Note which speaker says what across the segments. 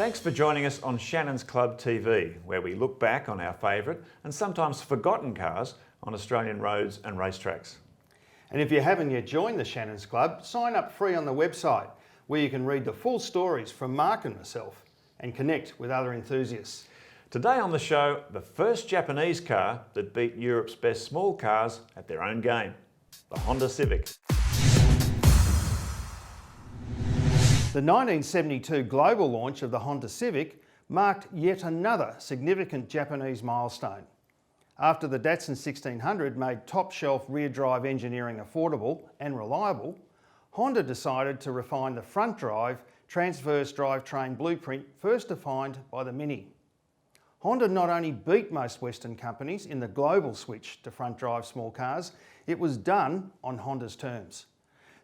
Speaker 1: Thanks for joining us on Shannon's Club TV, where we look back on our favourite and sometimes forgotten cars on Australian roads and racetracks.
Speaker 2: And if you haven't yet joined the Shannon's Club, sign up free on the website, where you can read the full stories from Mark and myself and connect with other enthusiasts.
Speaker 1: Today on the show, the first Japanese car that beat Europe's best small cars at their own game, the Honda Civic.
Speaker 2: The 1972 global launch of the Honda Civic marked yet another significant Japanese milestone. After the Datsun 1600 made top-shelf rear-drive engineering affordable and reliable, Honda decided to refine the front-drive transverse drivetrain blueprint first defined by the Mini. Honda not only beat most Western companies in the global switch to front-drive small cars, it was done on Honda's terms.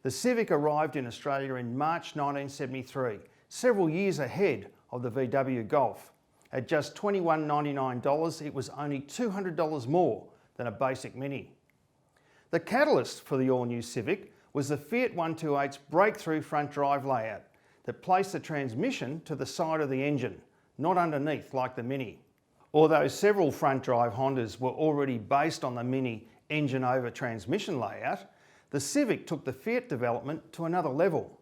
Speaker 2: The Civic arrived in Australia in March 1973, several years ahead of the VW Golf. At just $21.99, it was only $200 more than a basic Mini. The catalyst for the all-new Civic was the Fiat 128's breakthrough front drive layout that placed the transmission to the side of the engine, not underneath like the Mini. Although several front drive Hondas were already based on the Mini engine over transmission layout, the Civic took the Fiat development to another level.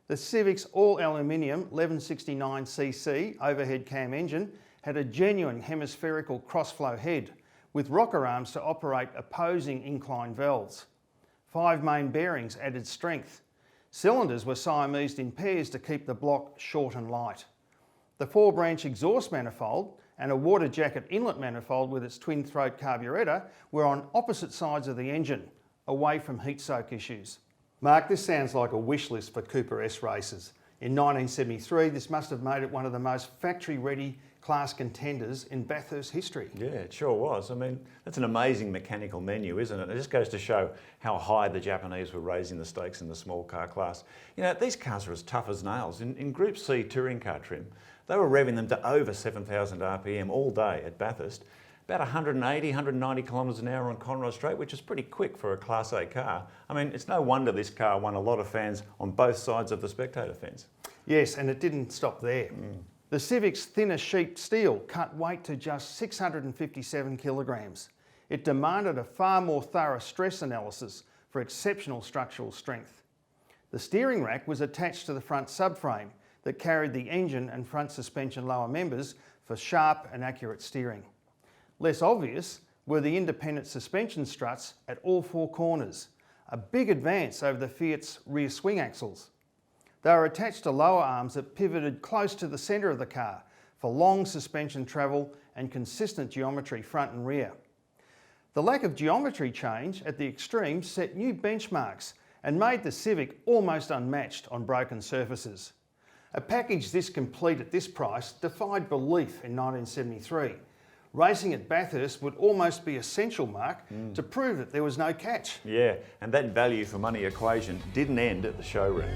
Speaker 2: The Civic's all-aluminium 1169cc overhead cam engine had a genuine hemispherical cross-flow head with rocker arms to operate opposing incline valves. 5 main bearings added strength. Cylinders were Siamesed in pairs to keep the block short and light. The 4-branch exhaust manifold and a water jacket inlet manifold with its twin throat carburettor were on opposite sides of the engine, away from heat soak issues. Mark, this sounds like a wish list for Cooper S races. In 1973, this must have made it one of the most factory-ready class contenders in Bathurst history.
Speaker 1: Yeah, it sure was. I mean, that's an amazing mechanical menu, isn't it? It just goes to show how high the Japanese were raising the stakes in the small car class. You know, these cars are as tough as nails. In Group C touring car trim, they were revving them to over 7,000 RPM all day at Bathurst. About 180, 190 kilometres an hour on Conrod Straight, which is pretty quick for a Class A car. I mean, it's no wonder this car won a lot of fans on both sides of the spectator fence.
Speaker 2: Yes, and it didn't stop there. The Civic's thinner sheet steel cut weight to just 657 kilograms. It demanded a far more thorough stress analysis for exceptional structural strength. The steering rack was attached to the front subframe that carried the engine and front suspension lower members for sharp and accurate steering. Less obvious were the independent suspension struts at all 4 corners, a big advance over the Fiat's rear swing axles. They were attached to lower arms that pivoted close to the centre of the car for long suspension travel and consistent geometry front and rear. The lack of geometry change at the extremes set new benchmarks and made the Civic almost unmatched on broken surfaces. A package this complete at this price defied belief in 1973. Racing at Bathurst would almost be essential, Mark, to prove that there was no catch.
Speaker 1: Yeah, and that value for money equation didn't end at the showroom.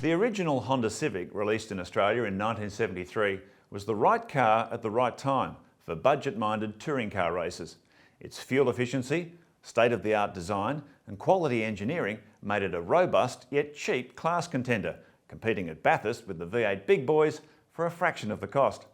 Speaker 1: The original Honda Civic, released in Australia in 1973, was the right car at the right time for budget-minded touring car racers. Its fuel efficiency, state-of-the-art design and quality engineering made it a robust yet cheap class contender, competing at Bathurst with the V8 big boys for a fraction of the cost.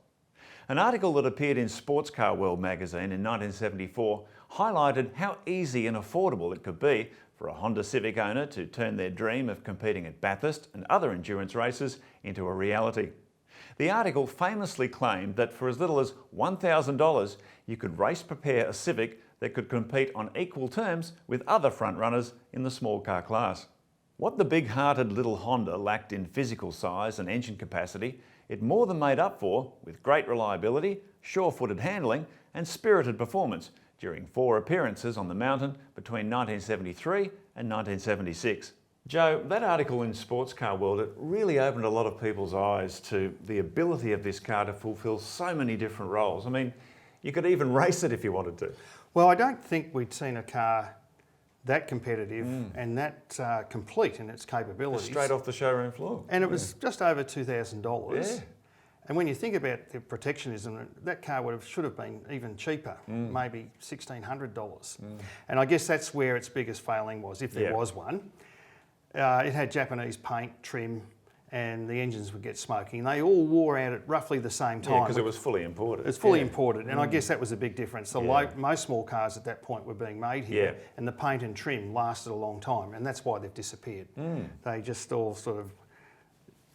Speaker 1: An article that appeared in Sports Car World magazine in 1974 highlighted how easy and affordable it could be for a Honda Civic owner to turn their dream of competing at Bathurst and other endurance races into a reality. The article famously claimed that for as little as $1,000 you could race prepare a Civic that could compete on equal terms with other frontrunners in the small car class. What the big-hearted little Honda lacked in physical size and engine capacity, it more than made up for with great reliability, sure-footed handling and spirited performance during 4 appearances on the mountain between 1973 and 1976. Joe, that article in Sports Car World, it really opened a lot of people's eyes to the ability of this car to fulfil so many different roles. I mean, you could even race it if you wanted to.
Speaker 2: Well, I don't think we'd seen a car that competitive and that complete in its capabilities.
Speaker 1: Straight off the showroom floor.
Speaker 2: And it was just over $2,000.
Speaker 1: Yeah.
Speaker 2: And when you think about the protectionism, that car should have been even cheaper, maybe $1,600. And I guess that's where its biggest failing was, if there was one. It had Japanese paint, trim, and the engines would get smoky. And they all wore out at roughly the same time.
Speaker 1: Yeah, because it was fully imported.
Speaker 2: It's fully imported, and I guess that was a big difference.
Speaker 1: Yeah.
Speaker 2: Most small cars at that point were being made here,
Speaker 1: Yeah.
Speaker 2: and the paint and trim lasted a long time, and that's why they've disappeared. They just all sort of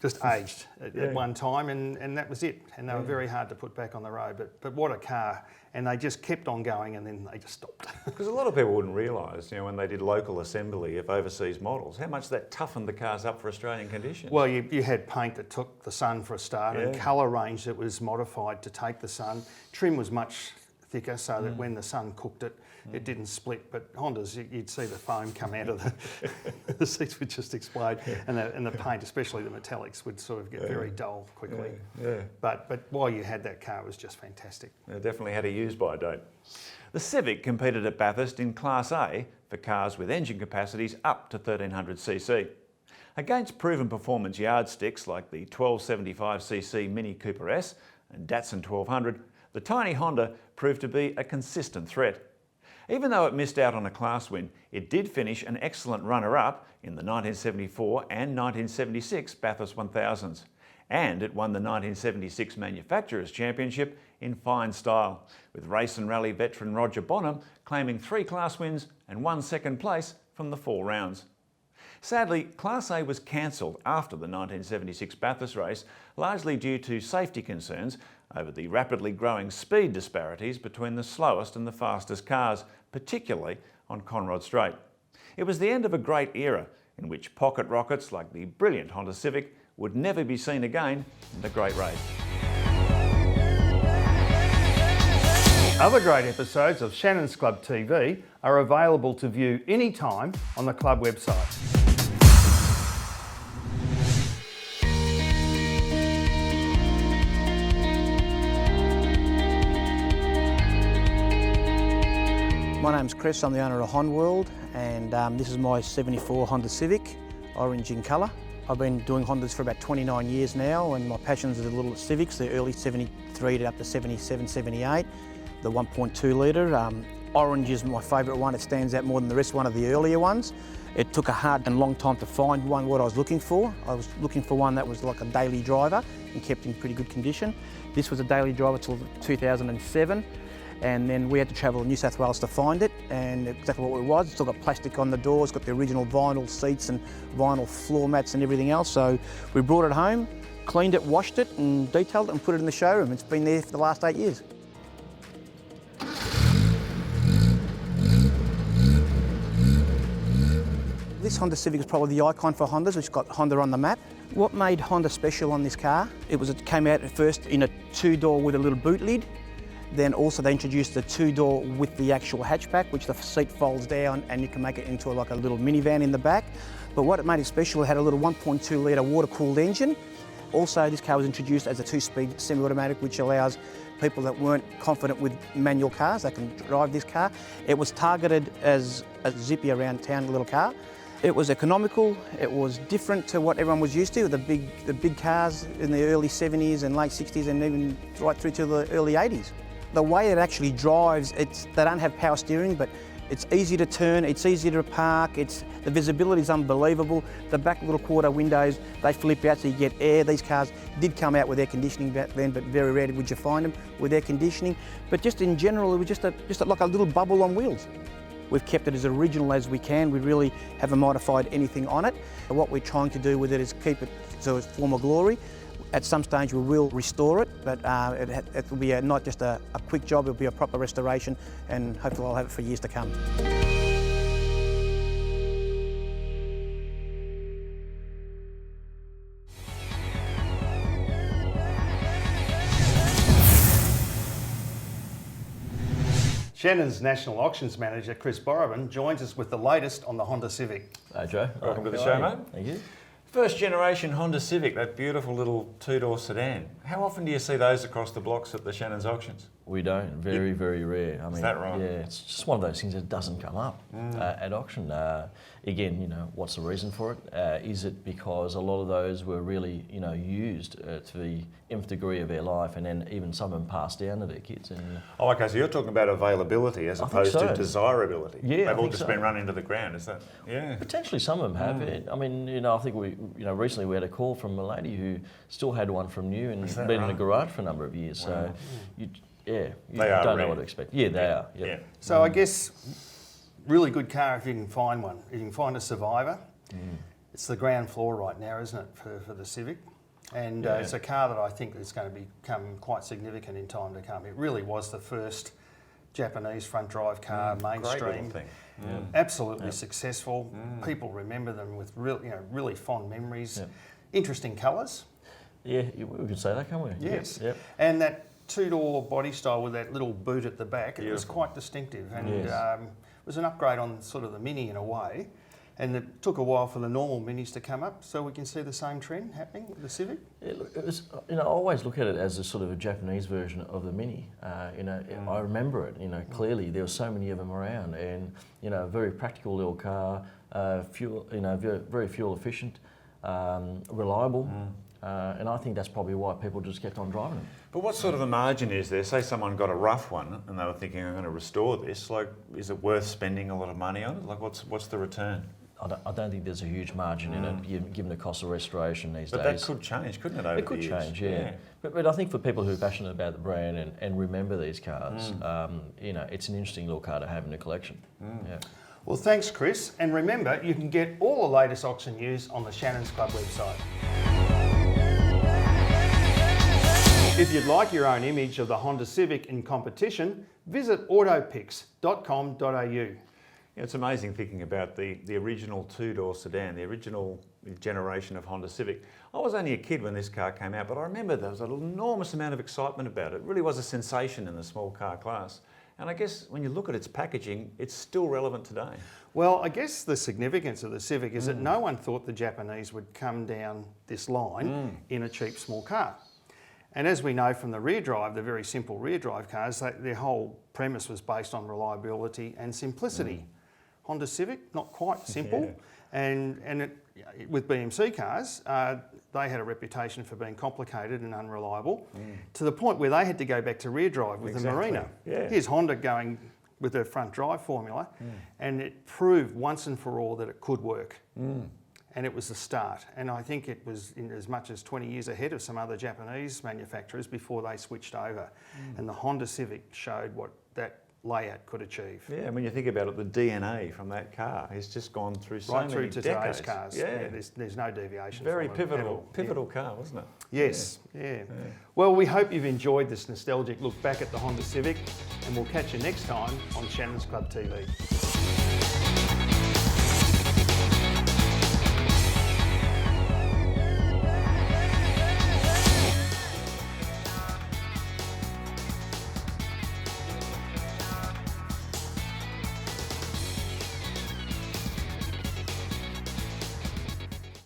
Speaker 2: just aged at one time, and that was it. And they were very hard to put back on the road. But what a car! And they just kept on going, and then they just stopped.
Speaker 1: Because a lot of people wouldn't realise, when they did local assembly of overseas models, how much that toughened the cars up for Australian conditions.
Speaker 2: Well, you had paint that took the sun for a start, and
Speaker 1: Yeah.
Speaker 2: colour range that was modified to take the sun. Trim was much thicker, so that when the sun cooked it, it didn't split. But Hondas, you'd see the foam come out of the seats would just explode, and the paint, especially the metallics, would sort of get very dull quickly.
Speaker 1: Yeah.
Speaker 2: But while you had that car, it was just fantastic.
Speaker 1: They definitely had a use-by date. The Civic competed at Bathurst in Class A for cars with engine capacities up to 1300cc. Against proven performance yardsticks like the 1275cc Mini Cooper S and Datsun 1200, the tiny Honda proved to be a consistent threat. Even though it missed out on a class win, it did finish an excellent runner-up in the 1974 and 1976 Bathurst 1000s. And it won the 1976 Manufacturers' Championship in fine style, with race and rally veteran Roger Bonham claiming 3 class wins and 1 second place from the 4 rounds. Sadly, Class A was cancelled after the 1976 Bathurst race, largely due to safety concerns over the rapidly growing speed disparities between the slowest and the fastest cars, particularly on Conrod Straight. It was the end of a great era in which pocket rockets like the brilliant Honda Civic would never be seen again in the great race.
Speaker 2: Other great episodes of Shannon's Club TV are available to view anytime on the club website.
Speaker 3: My name's Chris, I'm the owner of Honda World, and this is my 74 Honda Civic, orange in colour. I've been doing Hondas for about 29 years now, and my passions are the little Civics, the early 73 to up to 77, 78, the 1.2 litre. Orange is my favourite one, it stands out more than the rest, one of the earlier ones. It took a hard and long time to find what I was looking for. I was looking for one that was like a daily driver and kept in pretty good condition. This was a daily driver till 2007. And then we had to travel to New South Wales to find it, and exactly what it was. It's still got plastic on the doors, got the original vinyl seats and vinyl floor mats and everything else. So we brought it home, cleaned it, washed it and detailed it and put it in the showroom. It's been there for the last 8 years. This Honda Civic is probably the icon for Hondas, which got Honda on the map. What made Honda special on this car, it came out at first in a 2-door with a little boot lid. Then also they introduced the 2-door with the actual hatchback, which the seat folds down and you can make it into like a little minivan in the back. But what it made it special, it had a little 1.2 litre water-cooled engine. Also, this car was introduced as a 2-speed semi-automatic, which allows people that weren't confident with manual cars, they can drive this car. It was targeted as a zippy around town little car. It was economical, it was different to what everyone was used to, the big cars in the early 70s and late 60s and even right through to the early 80s. The way it actually drives, they don't have power steering, but it's easy to turn, it's easy to park, the visibility is unbelievable. The back little quarter windows, they flip out so you get air. These cars did come out with air conditioning back then, but very rarely would you find them with air conditioning. But just in general, it was just like a little bubble on wheels. We've kept it as original as we can. We really haven't modified anything on it. And what we're trying to do with it is keep it to its former glory. At some stage we will restore it, but it will be not just a quick job, it'll be a proper restoration, and hopefully I'll have it for years to come.
Speaker 2: Shannon's National Auctions Manager, Chris Borobin, joins us with the latest on the Honda Civic.
Speaker 4: Hi Joe.
Speaker 1: Welcome to the show, mate.
Speaker 4: Thank you.
Speaker 1: First generation Honda Civic, that beautiful little 2-door sedan. How often do you see those across the blocks at the Shannon's auctions?
Speaker 4: We don't. Very, very rare. I mean,
Speaker 1: that right?
Speaker 4: Yeah, it's just one of those things that doesn't come up at auction. again, what's the reason for it? Is it because a lot of those were really, used to the nth degree of their life, and then even some of them passed down to their kids? And
Speaker 1: Oh, okay, so you're talking about availability as
Speaker 4: I think
Speaker 1: opposed to
Speaker 4: so.
Speaker 1: desirability.
Speaker 4: Yeah, I
Speaker 1: They've all
Speaker 4: think
Speaker 1: just
Speaker 4: so.
Speaker 1: been run into the ground, is that? Yeah.
Speaker 4: potentially some of them have. I mean, I think we, recently we had a call from a lady who still had one from new and
Speaker 1: that
Speaker 4: been in
Speaker 1: right?
Speaker 4: a garage for a number of years. So, you
Speaker 1: They are
Speaker 4: don't know
Speaker 1: rare.
Speaker 4: what to expect. Yeah, they are.
Speaker 1: Yeah.
Speaker 4: Yep.
Speaker 2: So I guess really good car if you can find one. If you can find a Survivor. It's the ground floor right now, isn't it, for the Civic? And
Speaker 1: Yeah.
Speaker 2: it's a car that I think is going to become quite significant in time to come. It really was the first Japanese front drive car,
Speaker 1: Great
Speaker 2: mainstream.
Speaker 1: little thing.
Speaker 2: Absolutely successful. People remember them with really fond memories.
Speaker 4: Yep.
Speaker 2: Interesting colours.
Speaker 4: Yeah, we could say that, can't we?
Speaker 2: Yes.
Speaker 4: Yep.
Speaker 2: And that two-door body style with that little boot at the back, it was
Speaker 1: Beautiful.
Speaker 2: quite distinctive. And
Speaker 4: Yes.
Speaker 2: it was an upgrade on sort of the Mini in a way. And it took a while for the normal Minis to come up, so we can see the same trend happening with the Civic.
Speaker 4: It was, I always look at it as a sort of a Japanese version of the Mini. I remember it. Clearly there were so many of them around, and a very practical little car, fuel, very fuel efficient, reliable, and I think that's probably why people just kept on driving them.
Speaker 1: But what sort of a margin is there? Say someone got a rough one and they were thinking, I'm going to restore this. Like, is it worth spending a lot of money on it? Like, what's the return?
Speaker 4: I don't think there's a huge margin in it, given the cost of restoration these
Speaker 1: But
Speaker 4: days.
Speaker 1: that could change, couldn't it, over
Speaker 4: It could
Speaker 1: the years?
Speaker 4: change, yeah. But I think for people who are passionate about the brand and remember these cars, it's an interesting little car to have in the collection. Yeah.
Speaker 2: Well, thanks, Chris. And remember, you can get all the latest auction news on the Shannon's Club website. If you'd like your own image of the Honda Civic in competition, visit autopix.com.au.
Speaker 1: Yeah, it's amazing thinking about the original two-door sedan, the original generation of Honda Civic. I was only a kid when this car came out, but I remember there was an enormous amount of excitement about it. It really was a sensation in the small car class. And I guess when you look at its packaging, it's still relevant today.
Speaker 2: Well, I guess the significance of the Civic is that no one thought the Japanese would come down this line in a cheap small car. And as we know from the rear drive, the very simple rear drive cars, their whole premise was based on reliability and simplicity. Honda Civic, not quite simple. And with BMC cars, they had a reputation for being complicated and unreliable, to the point where they had to go back to rear drive with the Marina.
Speaker 1: Yeah.
Speaker 2: Here's Honda going with their front drive formula, and it proved once and for all that it could work. And it was the start. And I think it was in as much as 20 years ahead of some other Japanese manufacturers before they switched over. And the Honda Civic showed what that layout could achieve.
Speaker 1: Yeah, and when you think about it, the DNA from that car has just gone through so
Speaker 2: Right
Speaker 1: many
Speaker 2: through to
Speaker 1: decades.
Speaker 2: today's cars.
Speaker 1: Yeah,
Speaker 2: there's no deviation.
Speaker 1: very
Speaker 2: from it at all.
Speaker 1: pivotal car, wasn't it?
Speaker 2: Yes, yeah. Well, we hope you've enjoyed this nostalgic look back at the Honda Civic, and we'll catch you next time on Shannon's Club TV.